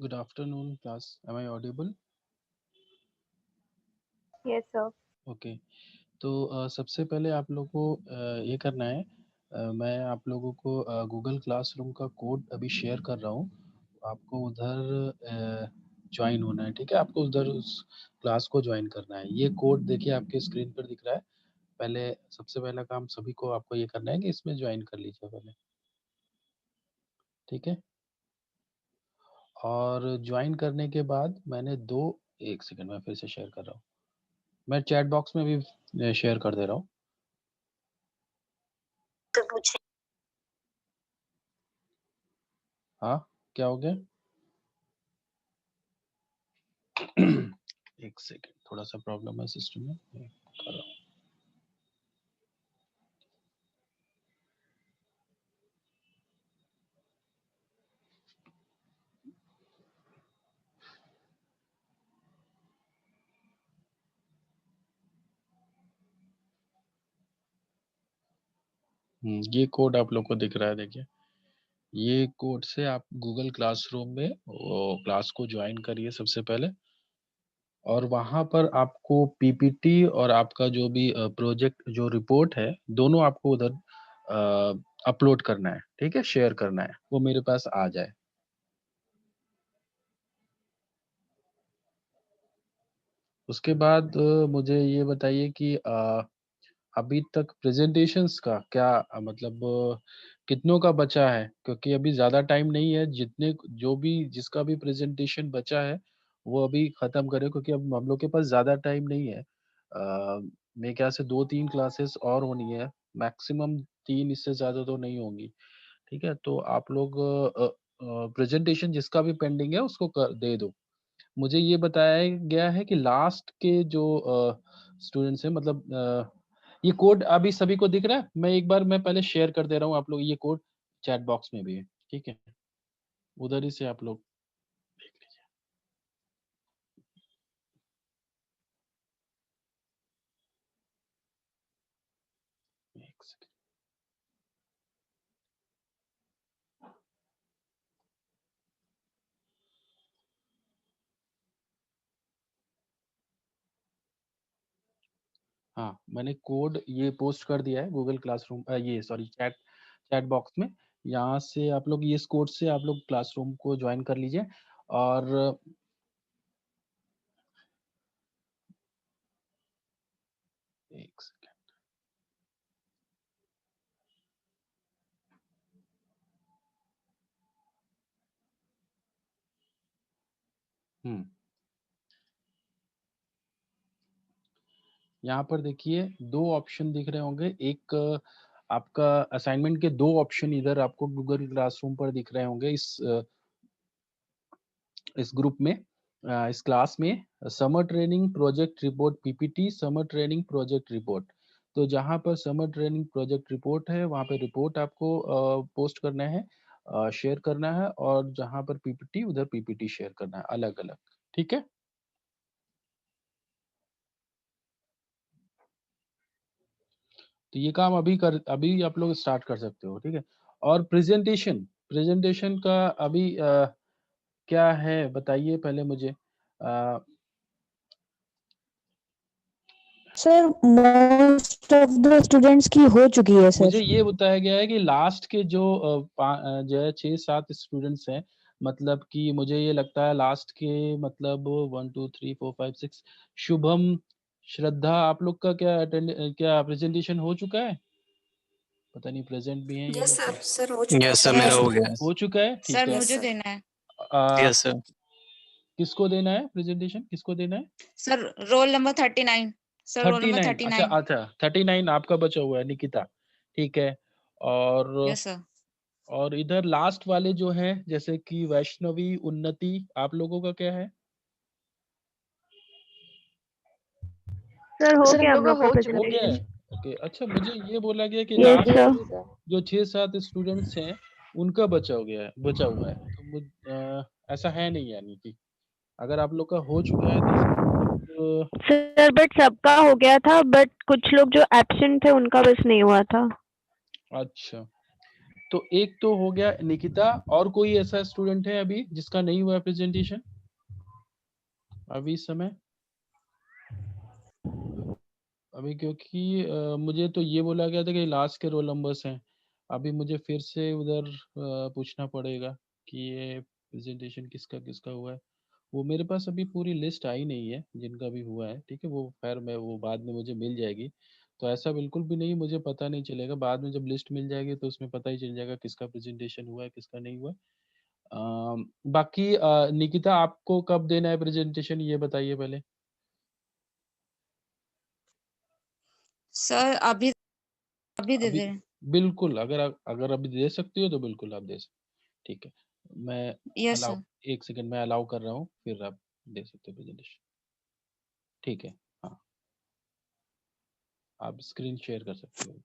Good afternoon, class. Am I audible? Yes, sir. Okay. तो सबसे पहले आप लोगों को ये करना है। मैं आप लोगों को गूगल क्लासरूम का कोड अभी शेयर कर रहा हूँ। आपको उधर ज्वाइन होना है, ठीक है? आपको उधर उस क्लास को ज्वाइन करना है। ये कोड देखिए आपके स्क्रीन पर दिख रहा है। पहले सबसे पहला काम सभी को आपको ये करना है कि इसमें ज्वाइन कर लीजिए पहले, ठीक है? और ज्वाइन करने के बाद मैंने 2 1 सेकंड में फिर से शेयर कर रहा हूँ। मैं चैट बॉक्स में भी शेयर कर दे रहा हूँ। तो पूछे। हाँ, क्या हो गया? 1 सेकंड, थोड़ा-सा प्रॉब्लम है सिस्टम में, मैं कर रहा हूँ। ये कोड आप लोग को दिख रहा है, देखिए। ये कोड से आप गूगल क्लासरूम में वो क्लास को ज्वाइन करिए सबसे पहले, और वहाँ पर आपको पीपीटी और आपका जो भी प्रोजेक्ट जो रिपोर्ट है, दोनों आपको उधर अपलोड करना है, ठीक है? शेयर करना है, वो मेरे पास आ जाए। उसके बाद मुझे ये बताइए कि अभी तक प्रेजेंटेशंस का क्या मतलब कितनों का बचा है? क्योंकि अभी ज़्यादा टाइम नहीं है, जितने जो भी जिसका भी प्रेजेंटेशन बचा है, वो अभी ख़त्म करें, क्योंकि अब हम लोग के पास ज़्यादा टाइम नहीं है। मेरे ख्याल से 2-3 क्लासेस और होनी है, मैक्सिमम 3, इससे ज़्यादा तो नहीं होंगी, ठीक है? तो आप लोग प्रेजेंटेशन जिसका भी पेंडिंग है उसको कर दे दो। मुझे ये बताया गया है कि लास्ट के जो स्टूडेंट्स हैं, मतलब ये कोड अभी सभी को दिख रहा है? मैं पहले शेयर कर दे रहा हूँ, आप लोग ये कोड चैट बॉक्स में भी है, ठीक है? उधर ही से आप लोग देख लीजिए। एक सेकंड। हाँ, मैंने कोड ये पोस्ट कर दिया है गूगल क्लासरूम ये सॉरी चैट चैट बॉक्स में। यहाँ से आप लोग ये इस कोड से आप लोग क्लासरूम को जॉइन कर लीजिए, और 1 सेकंड। हुँ। यहाँ पर देखिए 2 ऑप्शन दिख रहे होंगे। एक आपका असाइनमेंट के 2 ऑप्शन इधर आपको गूगल क्लासरूम पर दिख रहे होंगे इस ग्रुप में, इस क्लास में। Summer training project report PPT, summer training project report. तो जहाँ पर समर ट्रेनिंग प्रोजेक्ट रिपोर्ट है, वहाँ पे रिपोर्ट आपको पोस्ट करना है, शेयर करना है, और जहाँ पर पीपीटी उधर पीपीटी शेयर करना है अलग-अलग, ठीक है? तो ये काम अभी आप लोग स्टार्ट कर सकते हो, ठीक है? और प्रेजेंटेशन का अभी क्या है बताइए पहले मुझे। Sir most of the students की हो चुकी है मुझे सर। ये बताया गया है कि लास्ट के जो है 6-7 स्टूडेंट्स हैं, मतलब कि मुझे ये लगता है लास्ट के मतलब 1 2 3 4 5 6 शुभम, श्रद्धा, आप लोग का क्या प्रेजेंटेशन हो चुका है? पता नहीं प्रेजेंट भी हैं ये यस लोग सर, कि सर हो चुका है यस सर, सर। मेरा हो गया। हो चुका है? सर ठीक है। यस मुझे सर। देना है। अ, यस सर। किसको देना है प्रेजेंटेशन? किसको देना है? Sir roll number 39। Sir roll number 39, अच्छा 39। अच्छा 39 आपका बचा हुआ है, निकिता, ठीक है। और यस सर। इधर लास्ट वाले जो हैं जैसे कि वैष्णवी, उन्नति, आप लोगों का क्या है? सर हो सर गया हम हम लोग का लोग का हो हो चुका गया प्रेजेंटेशन। है? ओके, अच्छा मुझे ये बोला गया कि यस लास्ट सर। जो 6-7 स्टूडेंट्स हैं उनका बचा हुआ है। तो ऐसा है नहीं, यानी कि अगर आप लोग का हो चुका है तो इसका मतलब सर बट सबका हो गया था, बट कुछ लोग जो एब्सेंट थे उनका बस नहीं हुआ था। अच्छा, तो एक तो हो गया निकिता, और कोई ऐसा स्टूडेंट है अभी जिसका नहीं हुआ प्रेजेंटेशन अभी इस समय? अभी क्योंकि मुझे तो ये बोला गया था कि लास्ट के रोल नंबर्स हैं। अभी मुझे फिर से उधर पूछना पड़ेगा कि ये प्रेजेंटेशन किसका किसका हुआ है। वो मेरे पास अभी पूरी लिस्ट आई नहीं है जिनका भी हुआ है, ठीक है? वो खैर मैं वो बाद में मुझे मिल जाएगी। तो ऐसा बिल्कुल भी नहीं मुझे पता नहीं चलेगा, बाद में जब लिस्ट मिल जाएगी तो उसमें पता ही चल जाएगा किसका प्रेजेंटेशन हुआ है, किसका नहीं हुआ है। बाकी निकिता आपको कब देना है प्रेजेंटेशन ये बताइए पहले? सर अभी अभी दे अभी दे। बिल्कुल, अगर अभी दे सकती हो तो बिल्कुल आप दे सकते हो। ठीक है, मैं यस अलाउ सर। 1 सेकंड मैं अलाउ कर रहा हूँ, फिर आप दे सकते हो प्रेजेंटेशन। ठीक है, हाँ, आप स्क्रीन शेयर कर सकते हो।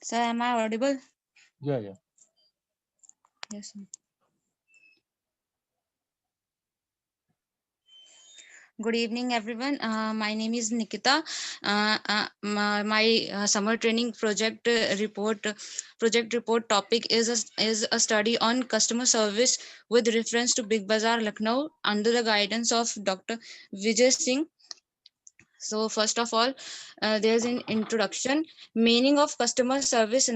Sir am I audible? या yes sir. Good evening, everyone. My name is Nikita. My summer training project report topic is a study on customer service with reference to Big Bazaar, Lucknow, under the guidance of Dr. Vijay Singh. So first of all, there's an introduction. Meaning of customer service.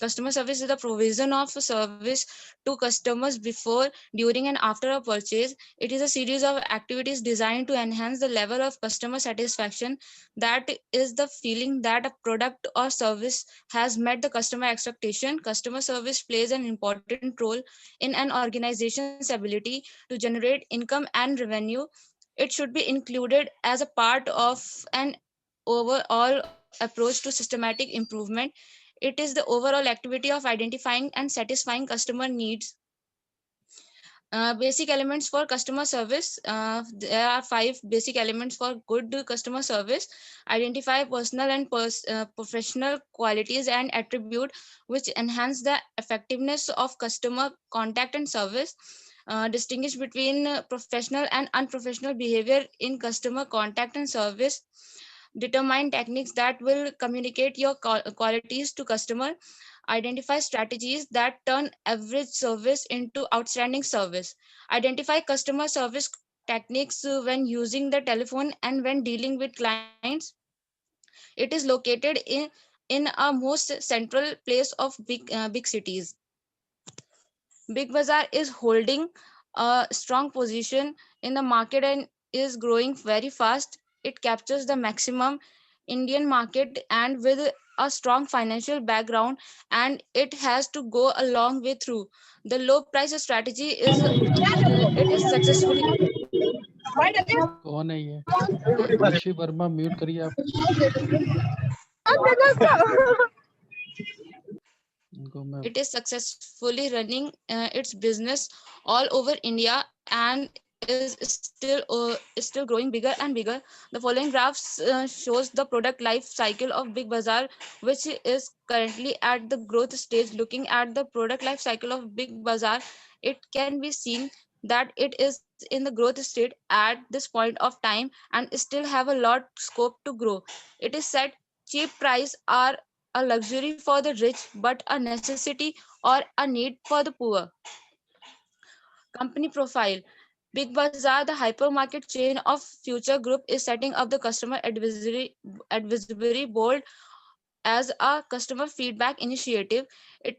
Customer service is the provision of a service to customers before, during, and after a purchase. It is a series of activities designed to enhance the level of customer satisfaction. That is the feeling that a product or service has met the customer expectation. Customer service plays an important role in an organization's ability to generate income and revenue. It should be included as a part of an overall approach to systematic improvement. It is the overall activity of identifying and satisfying customer needs. Basic elements for customer service. There are 5 basic elements for good customer service. Identify personal and professional qualities and attribute which enhance the effectiveness of customer contact and service. Distinguish between professional and unprofessional behavior in customer contact and service. Determine techniques that will communicate your qualities to customer. Identify strategies that turn average service into outstanding service. Identify customer service techniques when using the telephone and when dealing with clients. It is located in a most central place of big cities. Big Bazaar is holding a strong position in the market and is growing very fast. It captures the maximum Indian market and with a strong financial background, and it has to go a long way through. The low price strategy is it is successfully कौन है ये? ऋषि Verma, mute करिए आप इनको। मैं it is successfully running its business all over India and is still growing bigger and bigger. The following graphs shows the product life cycle of Big Bazaar, which is currently at the growth stage. Looking at the product life cycle of Big Bazaar, it can be seen that it is in the growth state at this point of time and still have a lot scope to grow. It is said cheap price are a luxury for the rich but a necessity or a need for the poor. Company profile. Big Bazaar, the hypermarket chain of Future Group, is setting up the customer advisory board as a customer feedback initiative. It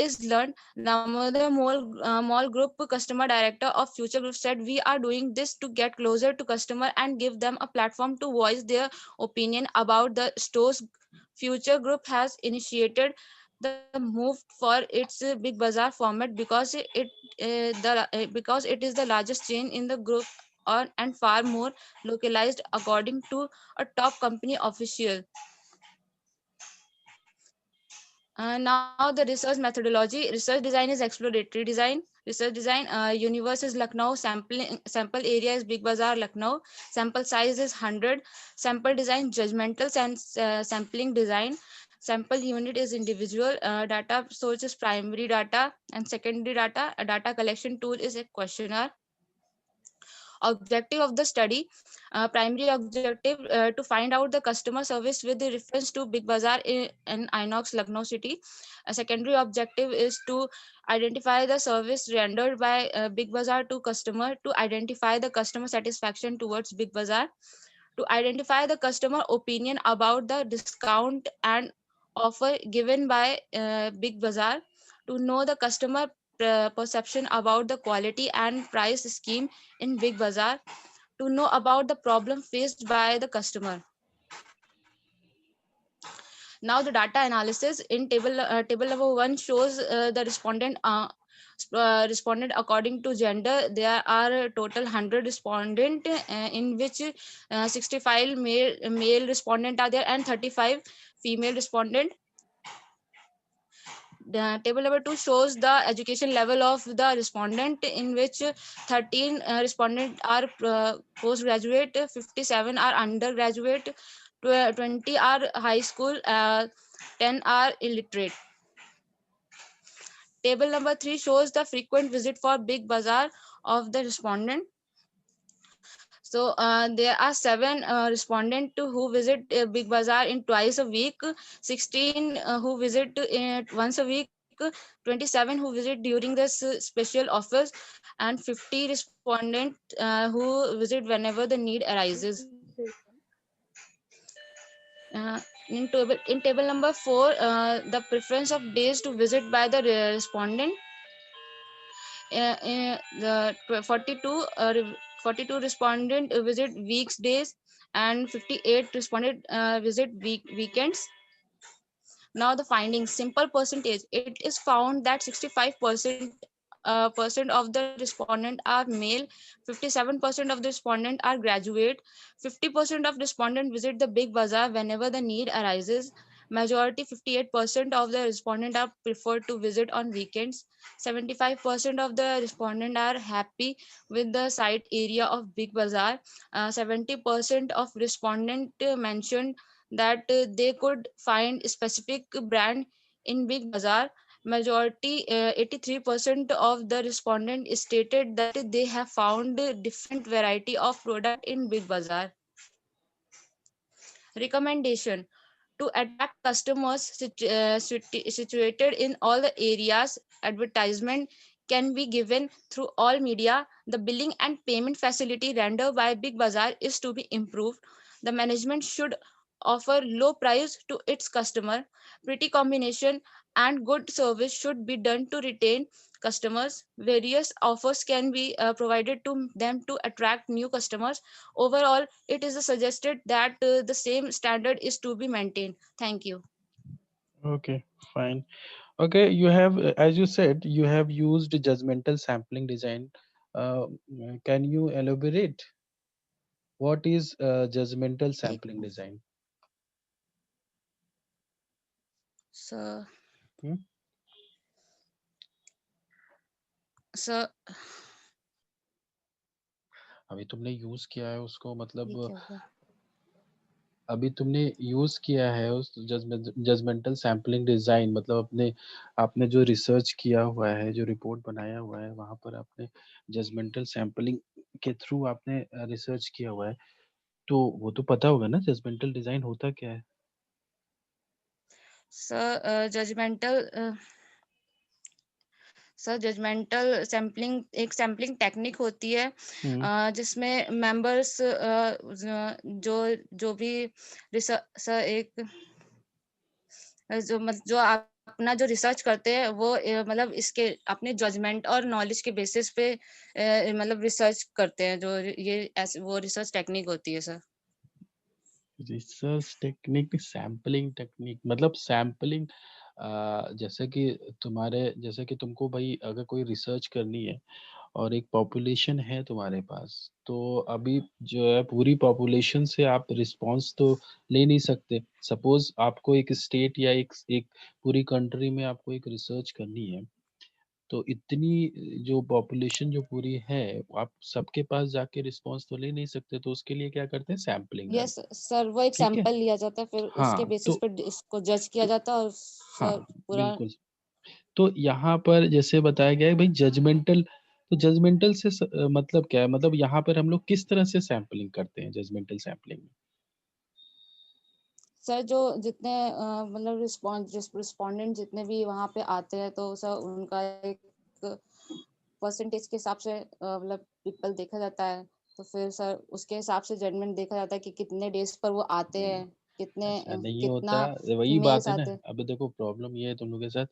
is learned. Damodar Mall Group customer director of Future Group said, "We are doing this to get closer to customer and give them a platform to voice their opinion about the stores." Future Group has initiated the move for its Big Bazaar format because it is the largest chain in the group and far more localized, according to a top company official. Now the research methodology. Research design is exploratory design. Research design, universe is Lucknow, sample area is Big Bazaar, Lucknow, sample size is 100, sample design, judgmental sampling design, sample unit is individual, data source is primary data and secondary data, a data collection tool is a questionnaire. Objective of the study, primary objective to find out the customer service with the reference to Big Bazaar in Inox, Lucknow city. A secondary objective is to identify the service rendered by Big Bazaar to customer, to identify the customer satisfaction towards Big Bazaar, to identify the customer opinion about the discount and offer given by Big Bazaar, to know the customer perception about the quality and price scheme in Big Bazaar, to know about the problem faced by the customer. Now the data analysis in table number 1 shows the respondent according to gender. There are a total 100 respondent, in which 65 male respondent are there and 35 female respondent. The table number 2 shows the education level of the respondent, in which 13 respondent are postgraduate, 57 are undergraduate, 20 are high school, 10 are illiterate. Table number 3 shows the frequent visit for Big Bazaar of the respondent. So there are 7 respondent who visit Big Bazaar in twice a week, 16 who visit once a week, 27 who visit during this special offers, and 50 respondent who visit whenever the need arises. In table number 4, the preference of days to visit by the respondent. The 42 respondent visit weekdays and 58 respondent visit weekends. Now the findings, simple percentage. It is found that 65% percent of the respondent are male, 57% of the respondent are graduate, 50% of respondent visit the Big Bazaar whenever the need arises. Majority 58% of the respondent are preferred to visit on weekends. 75% of the respondent are happy with the site area of Big Bazaar. 70% of respondent mentioned that they could find a specific brand in Big Bazaar. Majority 83% of the respondent stated that they have found a different variety of product in Big Bazaar. Recommendation: to attract customers situated in all the areas, advertisement can be given through all media. The billing and payment facility rendered by Big Bazaar is to be improved. The management should offer low price to its customer. Pretty combination and good service should be done to retain customers. Various offers can be provided to them to attract new customers. Overall, it is suggested that the same standard is to be maintained. Thank you. Okay, fine. Okay, you have, as you said, you have used judgmental sampling design. Can you elaborate what is judgmental sampling design? So, Hmm? so अभी तुमने use किया है उसको, ये मतलब क्या हुआ? अभी तुमने यूज किया है उस जजमेंटल सैम्पलिंग डिजाइन, मतलब अपने आपने जो रिसर्च किया हुआ है, जो रिपोर्ट बनाया हुआ है, वहां पर आपने जजमेंटल सैम्पलिंग के थ्रू आपने रिसर्च किया हुआ है, तो वो तो पता होगा ना जजमेंटल डिजाइन होता क्या है? जजमेंटल सैम्पलिंग एक सैम्पलिंग टेक्निक होती है, हम्म, जिसमें मेंबर्स जो जो भी सर एक जो आप अपना जो रिसर्च करते हैं वो मतलब इसके अपने जजमेंट और नॉलेज के बेसिस पे मतलब रिसर्च करते हैं, जो ये ऐसे वो रिसर्च टेक्निक होती है sir. Research technique, sampling technique, मतलब सैम्पलिंग, जैसे कि जैसे कि तुमको भाई अगर कोई रिसर्च करनी है और एक पॉपुलेशन है तुम्हारे पास, तो अभी जो है पूरी पॉपुलेशन से आप रिस्पांस तो ले नहीं सकते। सपोज आपको एक स्टेट या एक पूरी कंट्री में आपको एक रिसर्च करनी है, तो इतनी जो पॉपुलेशन जो पूरी है, आप सबके पास जाके रिस्पॉन्स तो ले नहीं सकते, तो उसके लिए क्या करते हैं, सैंपलिंग यस करते हैं। सर, वो एक ठीक है? सैंपल लिया जाता है, फिर उसके हाँ, बेसिस तो पे इसको जज किया जाता है और हाँ, सर पूरा। बिल्कुल। तो यहाँ पर जैसे बताया गया है भाई जजमेंटल, तो जजमेंटल से मतलब क्या है? मतलब यहाँ पर हम लोग किस तरह से सैंपलिंग करते हैं जजमेंटल सैंपलिंग में? सर जो जितने मतलब रिस्पोंडेंट जितने भी वहाँ पे आते हैं, तो सर उनका एक परसेंटेज के हिसाब से मतलब पीपल देखा जाता है। तो फिर सर उसके हिसाब से जजमेंट देखा जाता है कि कितने डेज पर वो आते नहीं, हैं, कितने ऐसा नहीं होता। कितना वही बात फीमेल्स है ना, आते हैं। अब देखो प्रॉब्लम ये है तुम लोग के साथ,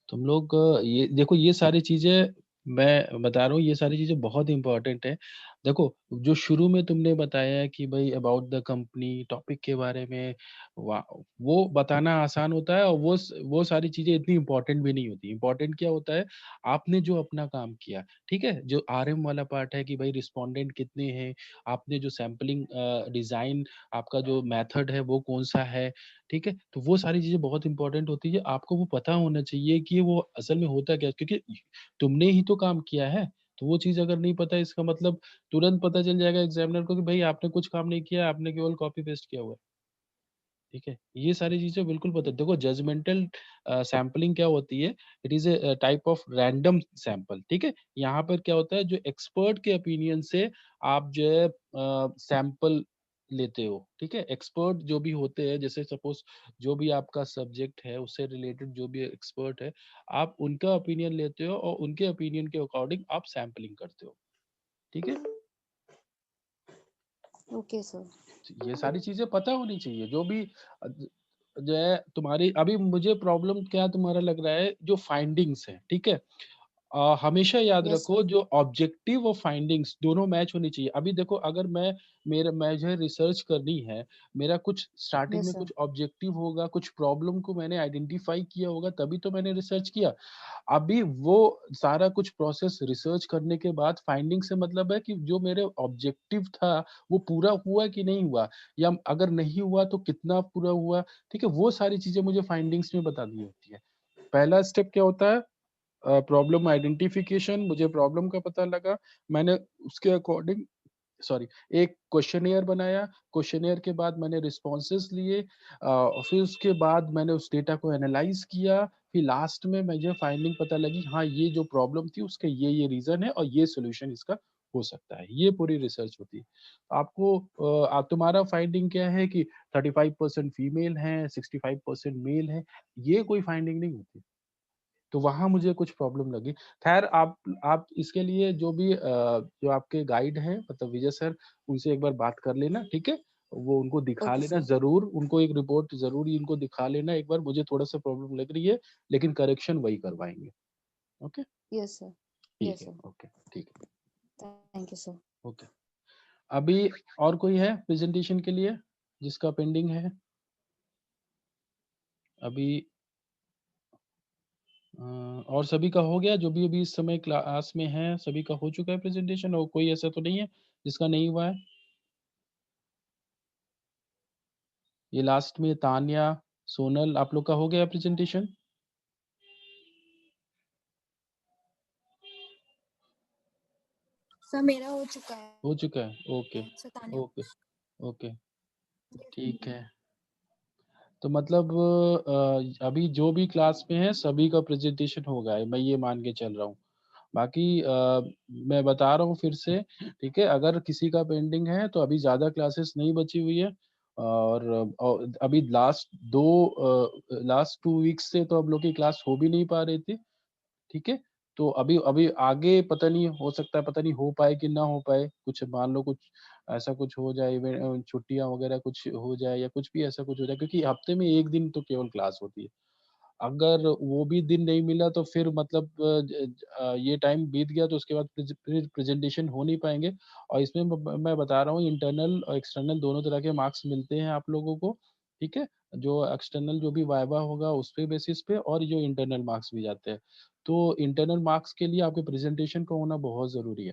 तुम लोग ये देखो ये सारी चीज़ें मैं बता रहा हूँ, ये सारी चीज़ें बहुत इम्पोर्टेंट है। देखो, जो शुरू में तुमने बताया है कि भई अबाउट द कंपनी टॉपिक के बारे में वा वो बताना आसान होता है, और वो सारी चीज़ें इतनी इम्पोर्टेंट भी नहीं होती। इम्पोर्टेंट क्या होता है, आपने जो अपना काम किया, ठीक है? जो आरएम वाला पार्ट है कि भई रिस्पोंडेंट कितने हैं, आपने जो सैंपलिंग डिज़ाइन, आपका जो मेथड है वो कौन-सा है, ठीक है? तो वो सारी चीज़ें बहुत इम्पोर्टेंट होती है। आपको वो पता होना चाहिए कि वो असल में होता क्या है, क्योंकि तुमने ही तो काम किया है। तो वो चीज़ अगर नहीं पता है, इसका मतलब तुरंत पता चल जाएगा एग्ज़ामिनर को कि भई आपने कुछ काम नहीं किया, आपने केवल कॉपी पेस्ट किया हुआ है। ठीक है? ये सारी चीज़ें बिल्कुल पता, देखो जजमेंटल सैंपलिंग क्या होती है, it is a type of random sample, ठीक है? यहाँ पर क्या होता है, जो एक्सपर्ट के ओपिनियन से आप जो है सैंपल लेते हो, ठीक है? एक्सपर्ट जो भी होते हैं, जैसे सपोज़ जो भी आपका सब्जेक्ट है, उससे रिलेटेड जो भी एक्सपर्ट है, आप उनका ओपिनियन लेते हो और उनके ओपिनियन के अकॉर्डिंग आप सैंपलिंग करते हो, ठीक है? Okay sir. ये सारी चीज़ें पता होनी चाहिए। जो भी जो है तुम्हारी अभी मुझे प्रॉब्लम क्या तुम्हारा लग रहा है, जो फाइंडिंग्स हैं, ठीक है? हमेशा याद यस रखो, सर। जो ऑब्जेक्टिव और फाइंडिंग्स दोनों मैच होनी चाहिए। अभी देखो, अगर मैं जो है रिसर्च करनी है, मेरा कुछ स्टार्टिंग यस में सर। कुछ ऑब्जेक्टिव होगा, कुछ प्रॉब्लम को मैंने आइडेंटिफाई किया होगा, तभी तो मैंने रिसर्च किया। अभी वो सारा कुछ प्रोसेस रिसर्च करने के बाद फाइंडिंग से मतलब है कि जो मेरे ऑब्जेक्टिव था, वो पूरा हुआ कि नहीं हुआ, या अगर नहीं हुआ तो कितना पूरा हुआ, ठीक है? वो सारी चीज़ें मुझे फाइंडिंग्स में बतानी होती है। पहला स्टेप क्या होता है, प्रॉब्लम आइडेंटिफिकेशन, मुझे प्रॉब्लम का पता लगा, मैंने उसके अकॉर्डिंग सॉरी एक क्वेश्चनेयर बनाया, क्वेश्चनेयर के बाद मैंने रिस्पॉन्सेज़ लिए, फिर उसके बाद मैंने उस डेटा को एनालाइज़ किया, फिर लास्ट में मुझे फाइंडिंग पता लगी, हाँ, ये जो प्रॉब्लम थी उसके ये रीज़न है और ये सॉल्यूशन इसका हो सकता है। ये पूरी रिसर्च होती है। आपको तुम्हारा फाइंडिंग क्या है कि 35% फीमेल हैं, 65% मेल हैं, ये कोई फाइंडिंग नहीं होती। तो वहाँ मुझे कुछ प्रॉब्लम लगी। ख़ैर आप इसके लिए जो भी जो आपके गाइड हैं, मतलब विजय सर, उनसे एक बार बात कर लेना, ठीक है? वो उनको दिखा ओके लेना सर। ज़रूर, उनको एक रिपोर्ट ज़रूर इनको दिखा लेना एक बार, मुझे थोड़ा-सा प्रॉब्लम लग रही है, लेकिन करेक्शन वही करवाएँगे। ओके? Yes sir. ठीक यस है, सर। ओके, ठीक है, थैंक यू सर। ओके। अभी और कोई है प्रेज़ेंटेशन के लिए, जिसका पेंडिंग है? अभी और सभी का हो गया? जो भी अभी इस समय क्लास में हैं, सभी का हो चुका है प्रेज़ेंटेशन, और कोई ऐसा तो नहीं है, जिसका नहीं हुआ है? ये लास्ट में तान्या, सोनल, आप लोग का हो गया प्रेज़ेंटेशन? सर मेरा हो चुका है। हो चुका है? ओके, सतान्या। ओके, ओके, यस ठीक सर। है। तो मतलब अभी जो भी क्लास में है, सभी का प्रेज़ेंटेशन हो गया है, मैं ये मान के चल रहा हूँ। बाकी मैं बता रहा हूँ फिर से, ठीक है? अगर किसी का पेंडिंग है, तो अभी ज़्यादा क्लासेस नहीं बची हुई है, और अभी लास्ट 2 वीक्स से तो हम लोग की क्लास हो भी नहीं पा रही थी। ठीक है? तो अभी अभी आगे पता नहीं, हो सकता है पता नहीं हो पाए कि ना हो पाए, कुछ मान लो कुछ ऐसा कुछ हो जाए, छुट्टियाँ वगैरह कुछ हो जाए या कुछ भी ऐसा कुछ हो जाए, क्योंकि हफ्ते में 1 दिन तो केवल क्लास होती है। अगर वो भी दिन नहीं मिला तो फिर मतलब ये टाइम बीत गया, तो उसके बाद फिर प्रेज़ेंटेशन हो नहीं पाएँगे, और इसमें मैं बता रहा हूँ, इंटरनल और एक्सटर्नल दोनों तरह के मार्क्स मिलते हैं आप लोगों को, ठीक है? जो एक्सटर्नल जो भी वाइवा होगा उसपे बेसिस पे, और जो इंटरनल मार्क्स भी जाते हैं। तो इंटरनल मार्क्स के लिए आपके प्रेज़ेंटेशन का होना बहुत ज़रूरी है।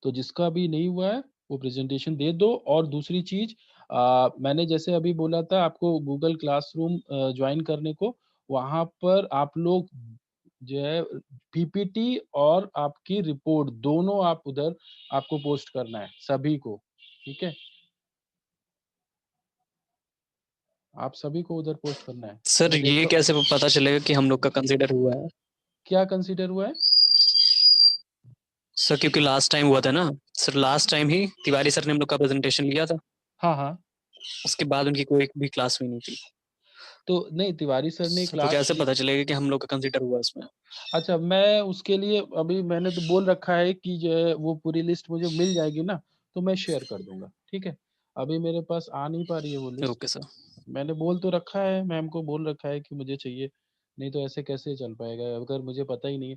तो जिसका अभी नहीं हुआ है, वो प्रेज़ेंटेशन दे दो, और दूसरी चीज़, मैंने जैसे अभी बोला था आपको गूगल क्लासरूम जॉइन करने को, वहाँ पर आप लोग जो है पीपीटी और आपकी रिपोर्ट दोनों आप उधर आपको पोस्ट करना है सभी को, ठीक है? आप सभी को उधर पोस्ट करना है। सर मैं ये देखता कैसे पता चलेगा कि हम लोग का कंसीडर हुआ है? क्या कंसीडर हुआ है? सर क्योंकि लास्ट टाइम हुआ था ना सर, लास्ट टाइम ही तिवारी सर ने हम लोग का प्रेजेंटेशन लिया था, हाँ, हाँ। उसके बाद उनकी कोई भी क्लास हुई नहीं थी। तो नहीं, तिवारी सर ने तो क्लास कैसे पता चलेगा कि हम लोग का कंसीडर हुआ इसमें? अच्छा, मैं उसके लिए अभी मैंने तो बोल रखा है कि जो है वो पूरी लिस्ट मुझे मिल जाएगी ना, तो मैं शेयर कर दूँगा, ठीक है? अभी मेरे पास आ नहीं पा रही है वो लिस्ट। Okay sir. मैंने बोल तो रखा है, मैम को बोल रखा है कि मुझे चाहिए, नहीं तो ऐसे कैसे चल पाएगा अगर मुझे पता ही नहीं है।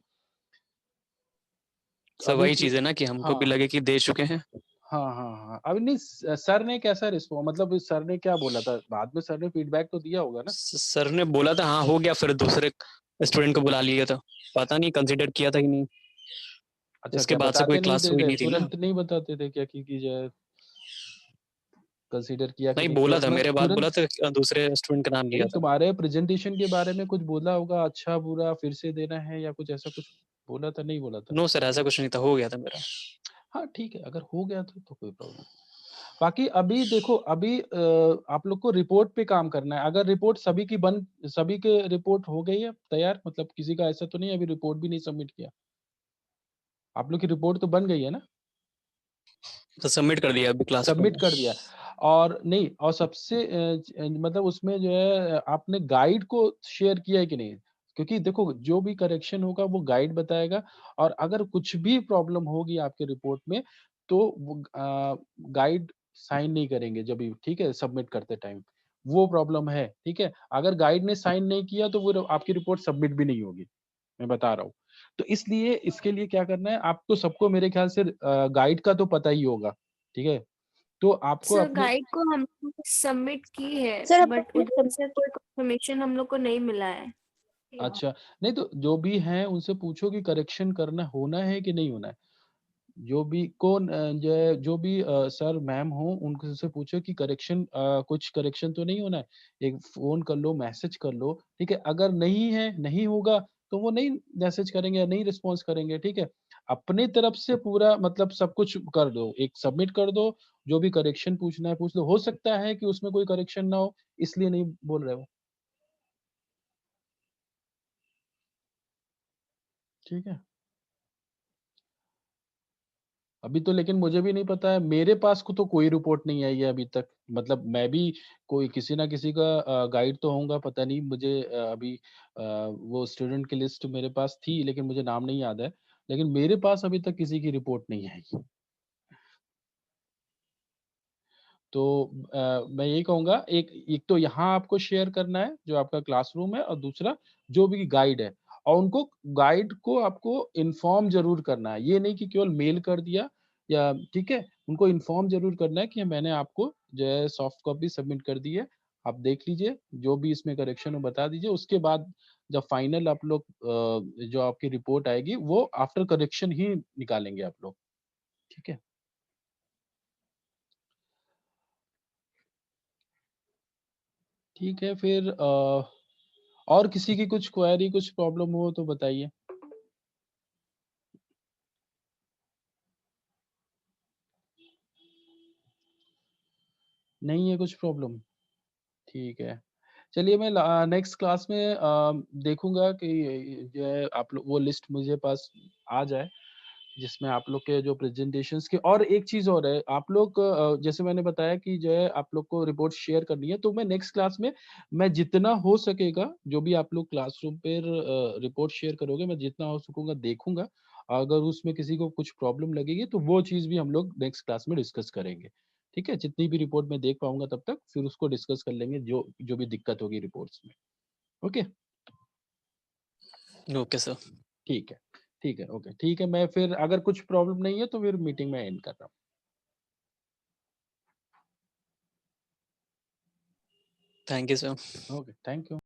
सर अभी वही फि चीज है ना कि हमको भी हाँ, लगे कि दे चुके हैं। हाँ, हाँ, हाँ। अभी नहीं सर ने कैसा मतलब सर ने क्या बोला था? बाद में सर ने फीडबैक तो दिया होगा ना? सर ने बोला था हाँ हो गया, फिर दूसरे स्टूडेंट को बुला लिया था, पता नहीं कंसीडर किया था कि नहीं। अच्छा, उसके क्या बाद से कोई बताते नहीं क्लास थे हुई थे नहीं थी ना। तुरंत नहीं बताते थे क्या कि जो है कंसीडर किया कि नहीं नहीं किया? बोला था, मेरे बाद बोला तुरंत था, दूसरे स्टूडेंट का नाम लिया नहीं, था। तुम्हारे प्रेजेंटेशन के बारे में कुछ बोला होगा, अच्छा बुरा फिर से देना है या कुछ ऐसा कुछ बोला था, नहीं बोला था? नो सर ऐसा कुछ नहीं था, हो गया था मेरा। हाँ, ठीक है, अगर हो गया तो कोई प्रॉब्लम। बाकी अभी देखो, अभी आप लोग को रिपोर्ट पे काम करना है। अगर रिपोर्ट सभी के रिपोर्ट हो गई है तैयार, मतलब किसी का ऐसा तो नहीं है अभी रिपोर्ट भी नहीं सबमिट किया? आप लोग की रिपोर्ट तो बन गई है ना? तो सबमिट कर दिया अभी क्लासरूम सबमिट में। कर दिया। और नहीं, और सबसे मतलब उसमें जो है आपने गाइड को शेयर किया है कि नहीं? क्योंकि देखो जो भी करेक्शन होगा वो गाइड बताएगा, और अगर कुछ भी प्रॉब्लम होगी आपके रिपोर्ट में तो वो गाइड साइन नहीं करेंगे जब भी, ठीक है? सबमिट करते टाइम। वो प्रॉब्लम है, ठीक है? अगर गाइड ने साइन नहीं किया तो वो आपकी रिपोर्ट सबमिट भी नहीं होगी, मैं बता रहा हूँ। तो इसलिए इसके लिए क्या करना है, आपको सबको मेरे ख्याल से गाइड का तो पता ही होगा, ठीक है? तो आपको सर अपने गाइड को हम सबमिट की है सर बट उधर से कोई कंफर्मेशन हम लोग को नहीं मिला है। अच्छा, नहीं तो जो भी हैं उनसे पूछो कि करेक्शन करना होना है कि नहीं होना है? जो भी जो भी सर मैम हो उनसे पूछो कि करेक्शन कुछ करेक्शन तो नहीं होना है? एक फ़ोन कर लो, मैसेज कर लो, ठीक है? अगर नहीं है, नहीं होगा तो वो नहीं मैसेज करेंगे या नहीं रिस्पॉन्स करेंगे, ठीक है? अपनी तरफ से पूरा मतलब सब कुछ कर दो, एक सबमिट कर दो, जो भी करेक्शन पूछना है पूछ लो। हो सकता है कि उसमें कोई करेक्शन ना हो, इसलिए नहीं बोल रहे हो, ठीक है? अभी तो लेकिन मुझे भी नहीं पता है, मेरे पास को तो कोई रिपोर्ट नहीं आई है अभी तक। मतलब मैं भी कोई किसी ना किसी का गाइड तो होऊँगा, पता नहीं मुझे अभी वो स्टूडेंट की लिस्ट मेरे पास थी लेकिन मुझे नाम नहीं याद है। लेकिन मेरे पास अभी तक किसी की रिपोर्ट नहीं आई। तो मैं यही कहूँगा, एक एक तो यहाँ आपको शेयर करना है जो आपका क्लासरूम है, और दूसरा जो भी गाइड है, और उनको गाइड को आपको इन्फॉर्म ज़रूर करना है। ये नहीं कि केवल मेल कर दिया या, ठीक है? उनको इन्फॉर्म ज़रूर करना है कि मैंने आपको जो है सॉफ्ट कॉपी सबमिट कर दी है। आप देख लीजिए, जो भी इसमें करेक्शन हो बता दीजिए। उसके बाद जब फाइनल आप लोग जो आपकी रिपोर्ट आएगी वो आफ्टर करेक्शन ही निकालेंगे आप लोग, ठीक है? ठीक है, फिर और किसी की कुछ क्वेरी, कुछ प्रॉब्लम हो तो बताइए? नहीं है कुछ प्रॉब्लम? ठीक है। चलिए मैं नेक्स्ट क्लास में देखूँगा कि जो है आप लोग वो लिस्ट मुझे पास आ जाए, जिसमें आप लोग के जो प्रेज़ेंटेशंस के, और एक चीज़ और है, आप लोग जैसे मैंने बताया कि जो है आप लोग को रिपोर्ट शेयर करनी है, तो मैं नेक्स्ट क्लास में मैं जितना हो सकेगा, जो भी आप लोग क्लासरूम पर रिपोर्ट शेयर करोगे, मैं जितना हो सकूँगा देखूँगा। अगर उसमें किसी को कुछ प्रॉब्लम लगेगी, तो वो चीज़ भी हम लोग नेक्स्ट क्लास में डिस्कस करेंगे। ठीक है? जितनी भी रिपोर्ट मैं देख पाऊँगा तब तक, फिर उसको डिस्कस कर लेंगे, जो जो भी दिक्कत होगी रिपोर्ट्स में। ओके? Okay sir. ठीक है। ठीक है, ओके। ठीक है, मैं फिर अगर कुछ प्रॉब्लम नहीं है, तो फिर मीटिंग मैं एंड कर रहा थैंक यू सर। हूँ। Okay, thank you.